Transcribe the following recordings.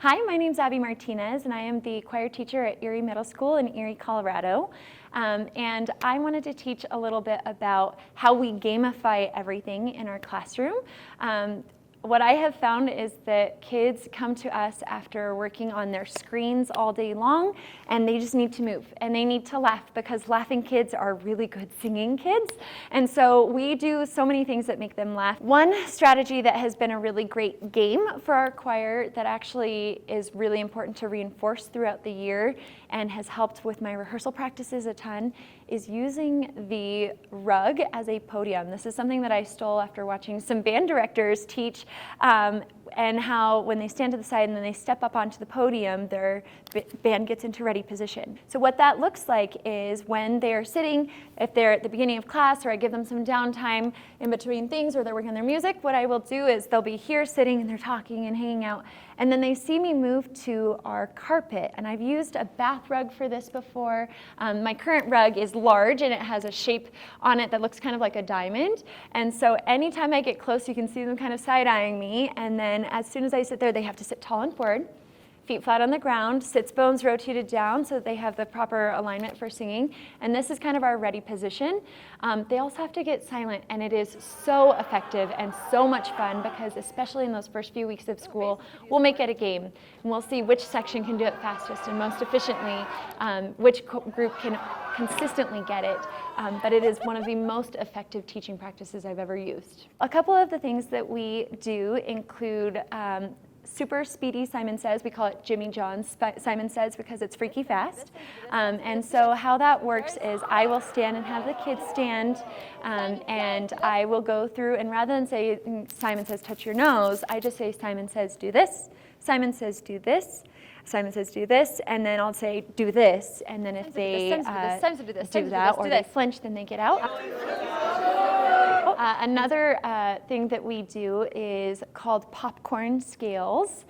Hi, my name's Abby Martinez, and I am the choir teacher at Erie Middle School in Erie, Colorado. And I wanted to teach a little bit about how we gamify everything in our classroom. What I have found is that kids come to us after working on their screens all day long, and they just need to move, and they need to laugh, because laughing kids are really good singing kids. And so we do so many things that make them laugh. One strategy that has been a really great game for our choir that actually is really important to reinforce throughout the year and has helped with my rehearsal practices a ton is using the rug as a podium. This is something that I stole after watching some band directors teach, and how when they stand to the side and then they step up onto the podium, their band gets into ready position. So what that looks like is when they're sitting, if they're at the beginning of class or I give them some downtime in between things or they're working on their music, what I will do is they'll be here sitting and they're talking and hanging out, and then they see me move to our carpet. And I've used a bath rug for this before. My current rug is large and it has a shape on it that looks kind of like a diamond. And so anytime I get close, you can see them kind of side-eyeing me. And then as soon as I sit there, they have to sit tall and forward, feet flat on the ground, sits bones rotated down so that they have the proper alignment for singing. And this is kind of our ready position. They also have to get silent, and it is so effective and so much fun because especially in those first few weeks of school, we'll make it a game. And we'll see which section can do it fastest and most efficiently, which group can consistently get it. But it is one of the most effective teaching practices I've ever used. A couple of the things that we do include super speedy Simon Says. We call it Jimmy John's Simon Says because it's freaky fast. And so how that works is I will stand and have the kids stand, and I will go through, and rather than say Simon Says touch your nose, I just say Simon Says do this, Simon Says do this, Simon Says do this, and then I'll say do this, and then if they do that or they flinch, then they get out. Another thing that we do is called popcorn scales.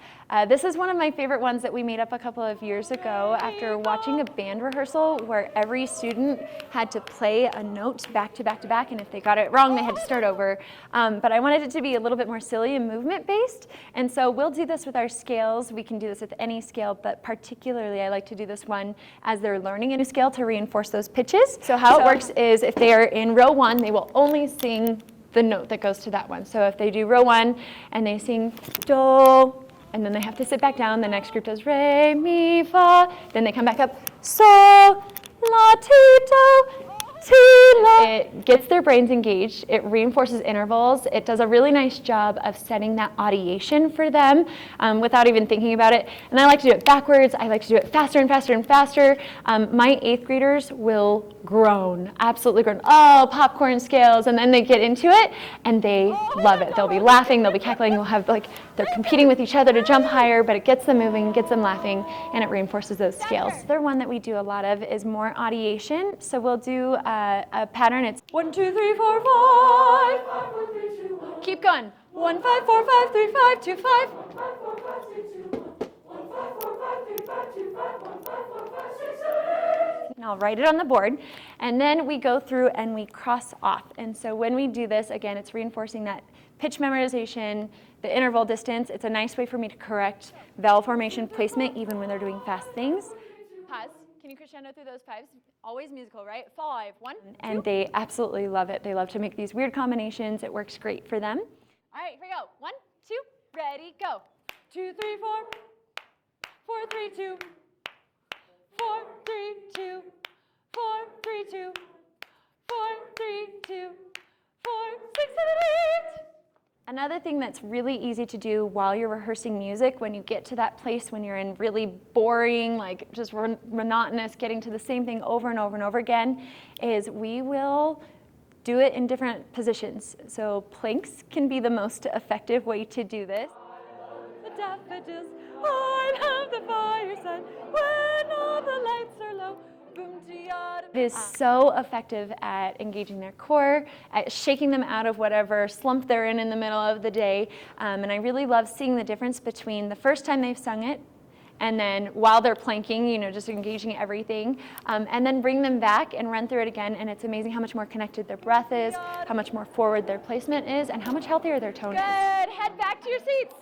This is one of my favorite ones that we made up a couple of years ago after watching a band rehearsal where every student had to play a note back to back to back, and if they got it wrong, they had to start over. But I wanted it to be a little bit more silly and movement-based, and so we'll do this with our scales. We can do this with any scale, but particularly I like to do this one as they're learning a new scale to reinforce those pitches. So how it works is if they are in row one, they will only sing the note that goes to that one. So if they do row one and they sing do, and then they have to sit back down, the next group does re, mi, fa, then they come back up, so, la, ti, do, ti, la. It gets their brains engaged, it reinforces intervals, it does a really nice job of setting that audiation for them without even thinking about it. And I like to do it backwards, I like to do it faster and faster and faster. My 8th graders will groan, absolutely groan, oh, popcorn scales, and then they get into it and they love it. They'll be laughing, they'll be cackling, they'll have they're competing with each other to jump higher, but it gets them moving, gets them laughing, and it reinforces those scales. The other one that we do a lot of is more audiation. So we'll do a pattern. It's 1, 2, 3, 4, 5. Keep going. 1, 5, 4, 5, 3, 5, 2, 5. And I'll write it on the board, and then we go through and we cross off. And so when we do this, again, it's reinforcing that pitch memorization, the interval distance. It's a nice way for me to correct vowel formation placement even when they're doing fast things. Pause. Can you crescendo through those 5s? Always musical, right? 5, 1, 2. And they absolutely love it. They love to make these weird combinations. It works great for them. All right, here we go. 1, 2, ready, go. 2, 3, 4. 4, 3, 2. 4, 3, 2. 4, 3, 2. 4, 3, 2. 4, 6, 7, 8. Another thing that's really easy to do while you're rehearsing music, when you get to that place when you're in really boring, like just monotonous, getting to the same thing over and over and over again, is we will do it in different positions. So planks can be the most effective way to do this. The daffodils hide the fireside when all the lights are low. It is so effective at engaging their core, at shaking them out of whatever slump they're in the middle of the day. And I really love seeing the difference between the first time they've sung it and then while they're planking, just engaging everything, and then bring them back and run through it again. And it's amazing how much more connected their breath is, how much more forward their placement is, and how much healthier their tone is. Good, head back to your seats.